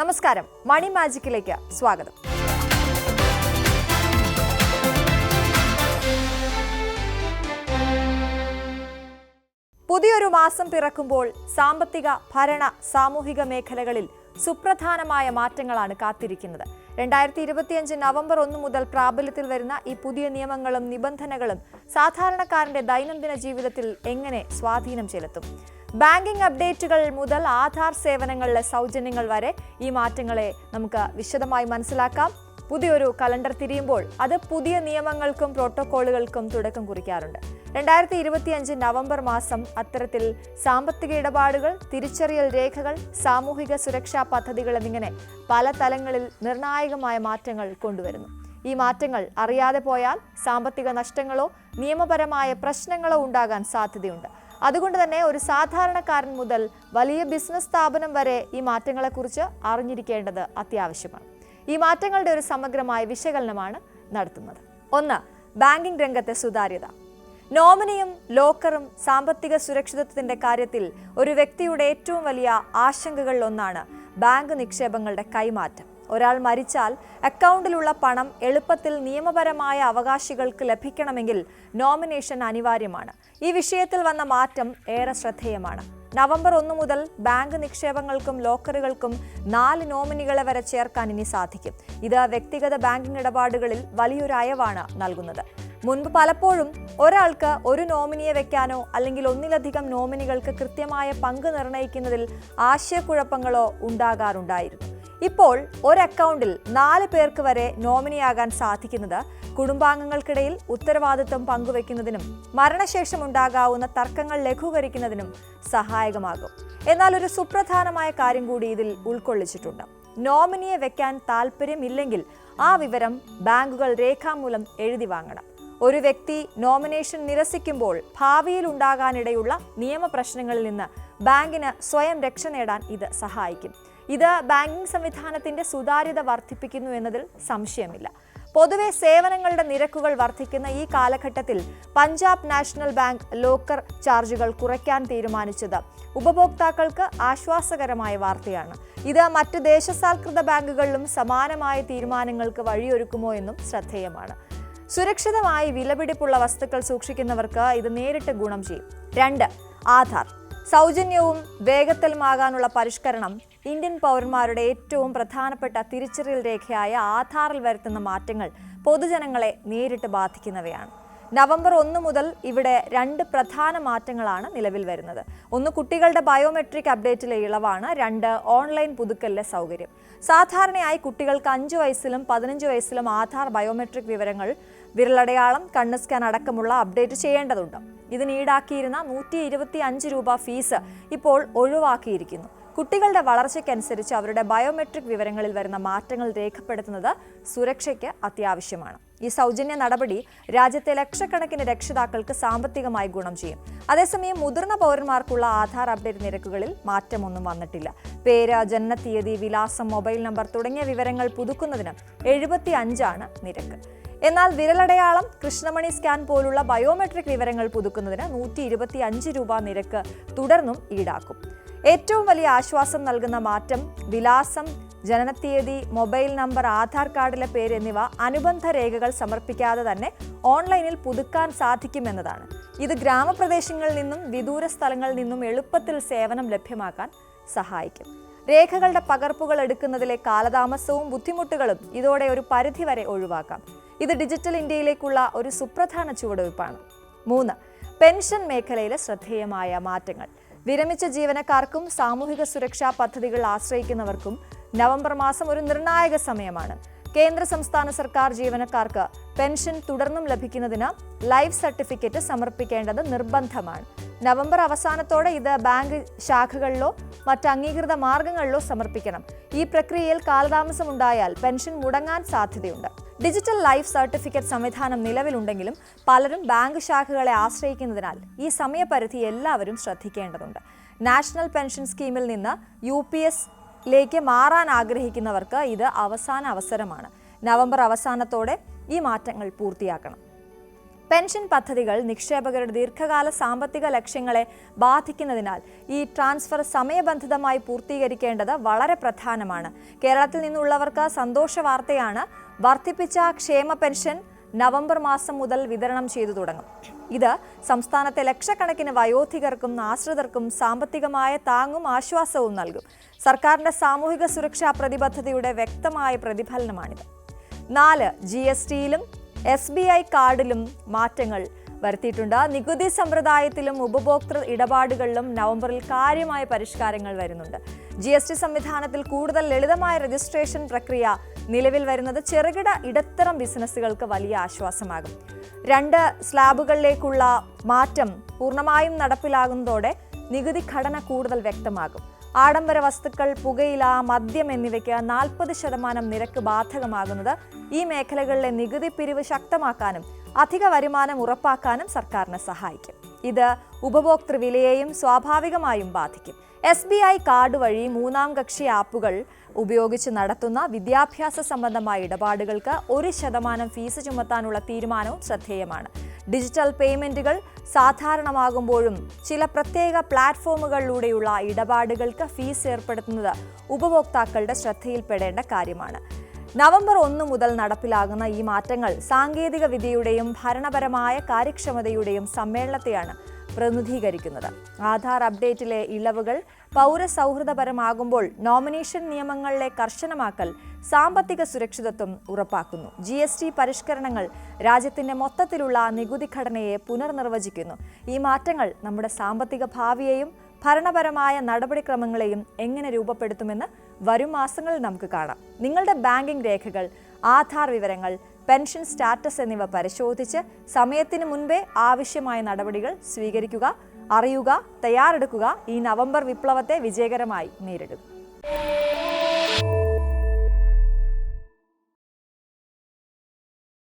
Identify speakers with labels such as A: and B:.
A: നമസ്കാരം, മണി മാജിക്കിലേക്ക് സ്വാഗതം. പുതിയൊരു മാസം പിറക്കുമ്പോൾ സാമ്പത്തിക, ഭരണ, സാമൂഹിക മേഖലകളിൽ സുപ്രധാനമായ മാറ്റങ്ങളാണ് കാത്തിരിക്കുന്നത്. 2025 നവംബർ 1 മുതൽ പ്രാബല്യത്തിൽ വരുന്ന ഈ പുതിയ നിയമങ്ങളും നിബന്ധനകളും സാധാരണക്കാരന്റെ ദൈനംദിന ജീവിതത്തിൽ എങ്ങനെ സ്വാധീനം ചെലുത്തും? ബാങ്കിംഗ് അപ്ഡേറ്റുകൾ മുതൽ ആധാർ സേവനങ്ങളിലെ സൗജന്യങ്ങൾ വരെ ഈ മാറ്റങ്ങളെ നമുക്ക് വിശദമായി മനസ്സിലാക്കാം. പുതിയൊരു കലണ്ടർ തിരിയുമ്പോൾ അത് പുതിയ നിയമങ്ങൾക്കും പ്രോട്ടോക്കോളുകൾക്കും തുടക്കം കുറിക്കാറുണ്ട്. 2025 നവംബർ മാസം അത്തരത്തിൽ സാമ്പത്തിക ഇടപാടുകൾ, തിരിച്ചറിയൽ രേഖകൾ, സാമൂഹിക സുരക്ഷാ പദ്ധതികൾ എന്നിങ്ങനെ പല തലങ്ങളിൽ നിർണായകമായ മാറ്റങ്ങൾ കൊണ്ടുവരുന്നു. ഈ മാറ്റങ്ങൾ അറിയാതെ പോയാൽ സാമ്പത്തിക നഷ്ടങ്ങളോ നിയമപരമായ പ്രശ്നങ്ങളോ ഉണ്ടാകാൻ സാധ്യതയുണ്ട്. അതുകൊണ്ട് തന്നെ ഒരു സാധാരണക്കാരൻ മുതൽ വലിയ ബിസിനസ് സ്ഥാപനം വരെ ഈ മാറ്റങ്ങളെക്കുറിച്ച് അറിഞ്ഞിരിക്കേണ്ടത് അത്യാവശ്യമാണ്. ഈ മാറ്റങ്ങളുടെ ഒരു സമഗ്രമായ വിശകലനമാണ് നടത്തുന്നത്. 1. ബാങ്കിംഗ് രംഗത്തെ സുതാര്യത. നോമിനിയും ലോക്കറും സാമ്പത്തിക സുരക്ഷിതത്വത്തിന്റെ കാര്യത്തിൽ ഒരു വ്യക്തിയുടെ ഏറ്റവും വലിയ ആശങ്കകളിൽ ഒന്നാണ് ബാങ്ക് നിക്ഷേപങ്ങളുടെ കൈമാറ്റം. ഒരാൾ മരിച്ചാൽ അക്കൗണ്ടിലുള്ള പണം എളുപ്പത്തിൽ നിയമപരമായ അവകാശികൾക്ക് ലഭിക്കണമെങ്കിൽ നോമിനേഷൻ അനിവാര്യമാണ്. ഈ വിഷയത്തിൽ വന്ന മാറ്റം ഏറെ ശ്രദ്ധേയമാണ്. നവംബർ 1 മുതൽ ബാങ്ക് നിക്ഷേപങ്ങൾക്കും ലോക്കറുകൾക്കും 4 നോമിനികളെ വരെ ചേർക്കാൻ ഇനി സാധിക്കും. ഇത് വ്യക്തിഗത ബാങ്കിംഗ് ഇടപാടുകളിൽ വലിയൊരു അയവാണ് നൽകുന്നത്. മുൻപ് പലപ്പോഴും ഒരാൾക്ക് ഒരു നോമിനിയെ വെക്കാനോ അല്ലെങ്കിൽ ഒന്നിലധികം നോമിനികൾക്ക് കൃത്യമായ പങ്ക് നിർണ്ണയിക്കുന്നതിൽ ആശയക്കുഴപ്പങ്ങളോ ഉണ്ടാകാറുണ്ടായിരുന്നു. ഇപ്പോൾ ഒരു അക്കൗണ്ടിൽ 4 പേർക്ക് വരെ നോമിനിയാകാൻ സാധിക്കുന്നത് കുടുംബാംഗങ്ങൾക്കിടയിൽ ഉത്തരവാദിത്വം പങ്കുവെക്കുന്നതിനും മരണശേഷം ഉണ്ടാകാവുന്ന തർക്കങ്ങൾ ലഘൂകരിക്കുന്നതിനും സഹായകമാകും. എന്നാൽ ഒരു സുപ്രധാനമായ കാര്യം കൂടി ഇതിൽ ഉൾക്കൊള്ളിച്ചിട്ടുണ്ട്. നോമിനിയെ വെക്കാൻ താല്പര്യമില്ലെങ്കിൽ ആ വിവരം ബാങ്കുകൾ രേഖാമൂലം എഴുതി വാങ്ങണം. ഒരു വ്യക്തി നോമിനേഷൻ നിരസിക്കുമ്പോൾ ഭാവിയിൽ ഉണ്ടാകാനിടയുള്ള നിയമപ്രശ്നങ്ങളിൽ നിന്ന് ബാങ്കിന് സ്വയം രക്ഷ നേടാൻ ഇത് സഹായിക്കും. ഇത് ബാങ്കിംഗ് സംവിധാനത്തിന്റെ സുതാര്യത വർദ്ധിപ്പിക്കുന്നു എന്നതിൽ സംശയമില്ല. പൊതുവെ സേവനങ്ങളുടെ നിരക്കുകൾ വർദ്ധിക്കുന്ന ഈ കാലഘട്ടത്തിൽ പഞ്ചാബ് നാഷണൽ ബാങ്ക് ലോക്കർ ചാർജുകൾ കുറയ്ക്കാൻ തീരുമാനിച്ചത് ഉപഭോക്താക്കൾക്ക് ആശ്വാസകരമായ വാർത്തയാണ്. ഇത് മറ്റു ദേശസാൽകൃത ബാങ്കുകളിലും സമാനമായ തീരുമാനങ്ങൾക്ക് വഴിയൊരുക്കുമോ എന്നും ശ്രദ്ധേയമാണ്. സുരക്ഷിതമായി വിലപിടിപ്പുള്ള വസ്തുക്കൾ സൂക്ഷിക്കുന്നവർക്ക് ഇത് നേരിട്ട് ഗുണം ചെയ്യും. 2. ആധാർ. സൗജന്യവും വേഗത്തിലുമാകാനുള്ള പരിഷ്കരണം ഇന്ത്യൻ പൗരന്മാരുടെ ഏറ്റവും പ്രധാനപ്പെട്ട തിരിച്ചറിയൽ രേഖയായ ആധാറിൽ വരുത്തുന്ന മാറ്റങ്ങൾ പൊതുജനങ്ങളെ നേരിട്ട് ബാധിക്കുന്നവയാണ്. നവംബർ 1 മുതൽ ഇവിടെ 2 പ്രധാന മാറ്റങ്ങളാണ് നിലവിൽ വരുന്നത്. 1. കുട്ടികളുടെ ബയോമെട്രിക് അപ്ഡേറ്റിലെ ഇളവാണ്. 2. ഓൺലൈൻ പുതുക്കലിലെ സൗകര്യം. സാധാരണയായി കുട്ടികൾക്ക് 5 വയസ്സിലും 15 വയസ്സിലും ആധാർ ബയോമെട്രിക് വിവരങ്ങൾ, വിരലടയാളം, കണ്ണ് സ്കാൻ അടക്കമുള്ള അപ്ഡേറ്റ് ചെയ്യേണ്ടതുണ്ട്. ഇതിന് ഈടാക്കിയിരുന്ന 125 രൂപ ഫീസ് ഇപ്പോൾ ഒഴിവാക്കിയിരിക്കുന്നു. കുട്ടികളുടെ വളർച്ചയ്ക്കനുസരിച്ച് അവരുടെ ബയോമെട്രിക് വിവരങ്ങളിൽ വരുന്ന മാറ്റങ്ങൾ രേഖപ്പെടുത്തുന്നത് സുരക്ഷയ്ക്ക് അത്യാവശ്യമാണ്. ഈ സൗജന്യ നടപടി രാജ്യത്തെ ലക്ഷക്കണക്കിന് രക്ഷിതാക്കൾക്ക് സാമ്പത്തികമായി ഗുണം ചെയ്യും. അതേസമയം മുതിർന്ന പൗരന്മാർക്കുള്ള ആധാർ അപ്ഡേറ്റ് നിരക്കുകളിൽ മാറ്റമൊന്നും വന്നിട്ടില്ല. പേര്, ജനനത്തീയതി, വിലാസം, മൊബൈൽ നമ്പർ തുടങ്ങിയ വിവരങ്ങൾ പുതുക്കുന്നതിന് 75 ആണ് നിരക്ക്. എന്നാൽ വിരലടയാളം, കൃഷ്ണമണി സ്കാൻ പോലുള്ള ബയോമെട്രിക് വിവരങ്ങൾ പുതുക്കുന്നതിന് 125 രൂപ നിരക്ക് തുടർന്നും ഈടാക്കും. ഏറ്റവും വലിയ ആശ്വാസം നൽകുന്ന മാറ്റം വിലാസം, ജനനത്തീയതി, മൊബൈൽ നമ്പർ, ആധാർ കാർഡിലെ പേര് എന്നിവ അനുബന്ധ രേഖകൾ സമർപ്പിക്കാതെ തന്നെ ഓൺലൈനിൽ പുതുക്കാൻ സാധിക്കുമെന്നതാണ്. ഇത് ഗ്രാമപ്രദേശങ്ങളിൽ നിന്നും വിദൂര സ്ഥലങ്ങളിൽ നിന്നും എളുപ്പത്തിൽ സേവനം ലഭ്യമാക്കാൻ സഹായിക്കും. രേഖകളുടെ പകർപ്പുകൾ എടുക്കുന്നതിലെ കാലതാമസവും ബുദ്ധിമുട്ടുകളും ഇതോടെ ഒരു പരിധിവരെ ഒഴിവാക്കാം. ഇത് ഡിജിറ്റൽ ഇന്ത്യയിലേക്കുള്ള ഒരു സുപ്രധാന ചുവടുവയ്പ്പാണ്. 3. പെൻഷൻ മേഖലയിലെ ശ്രദ്ധേയമായ മാറ്റങ്ങൾ. വിരമിച്ച ജീവനക്കാർക്കും സാമൂഹിക സുരക്ഷാ പദ്ധതികൾ ആശ്രയിക്കുന്നവർക്കും നവംബർ മാസം ഒരു നിർണായക സമയമാണ്. കേന്ദ്ര സംസ്ഥാന സർക്കാർ ജീവനക്കാർക്ക് പെൻഷൻ തുടർന്നും ലഭിക്കുന്നതിന് ലൈഫ് സർട്ടിഫിക്കറ്റ് സമർപ്പിക്കേണ്ടത് നിർബന്ധമാണ്. നവംബർ അവസാനത്തോടെ ഇത് ബാങ്ക് ശാഖകളിലോ മറ്റ് അംഗീകൃത മാർഗങ്ങളിലോ സമർപ്പിക്കണം. ഈ പ്രക്രിയയിൽ കാലതാമസമുണ്ടായാൽ പെൻഷൻ മുടങ്ങാൻ സാധ്യതയുണ്ട്. ഡിജിറ്റൽ ലൈഫ് സർട്ടിഫിക്കറ്റ് സംവിധാനം നിലവിലുണ്ടെങ്കിലും പലരും ബാങ്ക് ശാഖകളെ ആശ്രയിക്കുന്നതിനാൽ ഈ സമയപരിധി എല്ലാവരും ശ്രദ്ധിക്കേണ്ടതുണ്ട്. നാഷണൽ പെൻഷൻ സ്കീമിൽ നിന്ന് UPS-ലേക്ക് മാറാൻ ആഗ്രഹിക്കുന്നവർക്ക് ഇത് അവസാന അവസരമാണ്. നവംബർ അവസാനത്തോടെ ഈ മാറ്റങ്ങൾ പൂർത്തിയാക്കണം. പെൻഷൻ പദ്ധതികൾ നിക്ഷേപകരുടെ ദീർഘകാല സാമ്പത്തിക ലക്ഷ്യങ്ങളെ ബാധിക്കുന്നതിനാൽ ഈ ട്രാൻസ്ഫർ സമയബന്ധിതമായി പൂർത്തീകരിക്കേണ്ടത് വളരെ പ്രധാനമാണ്. കേരളത്തിൽ നിന്നുള്ളവർക്ക് സന്തോഷ വാർത്തയാണ്. വർദ്ധിപ്പിച്ച ക്ഷേമ പെൻഷൻ നവംബർ മാസം മുതൽ വിതരണം ചെയ്തു തുടങ്ങും. ഇത് സംസ്ഥാനത്തെ ലക്ഷക്കണക്കിന് വയോധികർക്കും ആശ്രിതർക്കും സാമ്പത്തികമായ താങ്ങും ആശ്വാസവും നൽകും. സർക്കാരിന്റെ സാമൂഹിക സുരക്ഷാ പ്രതിബദ്ധതയുടെ വ്യക്തമായ പ്രതിഫലനമാണിത്. 4. GSTയിലും SBI കാർഡിലും മാറ്റങ്ങൾ വരുത്തിയിട്ടുണ്ട്. നികുതി സമ്പ്രദായത്തിലും ഉപഭോക്തൃ ഇടപാടുകളിലും നവംബറിൽ കാര്യമായ പരിഷ്കാരങ്ങൾ വരുന്നുണ്ട്. GST സംവിധാനത്തിൽ കൂടുതൽ ലളിതമായ രജിസ്ട്രേഷൻ പ്രക്രിയ നിലവിൽ വരുന്നത് ചെറുകിട ഇടത്തരം ബിസിനസ്സുകൾക്ക് വലിയ ആശ്വാസമാകും. 2 സ്ലാബുകളിലേക്കുള്ള മാറ്റം പൂർണ്ണമായും നടപ്പിലാകുന്നതോടെ നികുതി ഘടന കൂടുതൽ വ്യക്തമാകും. ആഡംബര വസ്തുക്കൾ, പുകയില, മദ്യം എന്നിവയ്ക്ക് 40% നിരക്ക് ബാധകമാകുന്നത് ഈ മേഖലകളിലെ നികുതി പിരിവ് ശക്തമാക്കാനും അധിക വരുമാനം ഉറപ്പാക്കാനും സർക്കാരിനെ സഹായിക്കും. ഇത് ഉപഭോക്തൃ വിലയെയും സ്വാഭാവികമായും ബാധിക്കും. SBI കാർഡ് വഴി മൂന്നാം കക്ഷി ആപ്പുകൾ ഉപയോഗിച്ച് നടത്തുന്ന വിദ്യാഭ്യാസ സംബന്ധമായ ഇടപാടുകൾക്ക് 1% ഫീസ് ചുമത്താനുള്ള തീരുമാനവും ശ്രദ്ധേയമാണ്. ഡിജിറ്റൽ പേയ്മെന്റുകൾ സാധാരണമാകുമ്പോഴും ചില പ്രത്യേക പ്ലാറ്റ്ഫോമുകളിലൂടെയുള്ള ഇടപാടുകൾക്ക് ഫീസ് ഏർപ്പെടുത്തുന്നത് ഉപഭോക്താക്കളുടെ ശ്രദ്ധയിൽപ്പെടേണ്ട കാര്യമാണ്. നവംബർ 1 മുതൽ നടപ്പിലാകുന്ന ഈ മാറ്റങ്ങൾ സാങ്കേതിക വിദ്യയുടെയും ഭരണപരമായ കാര്യക്ഷമതയുടെയും സമ്മേളനത്തെയാണ് പ്രതിനിധീകരിക്കുന്നത്. ആധാർ അപ്ഡേറ്റിലെ ഇളവുകൾ പൗരസൗഹൃദപരമാകുമ്പോൾ നോമിനേഷൻ നിയമങ്ങളിലെ കർശനമാക്കൽ സാമ്പത്തിക സുരക്ഷിതത്വം ഉറപ്പാക്കുന്നു. GST പരിഷ്കരണങ്ങൾ രാജ്യത്തിന്റെ മൊത്തത്തിലുള്ള നികുതി ഘടനയെ പുനർനിർവചിക്കുന്നു. ഈ മാറ്റങ്ങൾ നമ്മുടെ സാമ്പത്തിക ഭാവിയെയും ഭരണപരമായ നടപടിക്രമങ്ങളെയും എങ്ങനെ രൂപപ്പെടുത്തുമെന്ന് വരും മാസങ്ങളിൽ നമുക്ക് കാണാം. നിങ്ങളുടെ ബാങ്കിംഗ് രേഖകൾ, ആധാർ വിവരങ്ങൾ, പെൻഷൻ സ്റ്റാറ്റസ് എന്നിവ പരിശോധിച്ച് സമയത്തിന് മുൻപേ ആവശ്യമായ നടപടികൾ സ്വീകരിക്കുക. അറിയുക, തയ്യാറെടുക്കുക. ഈ നവംബർ വിപ്ലവത്തെ വിജയകരമായി നേരിടുക.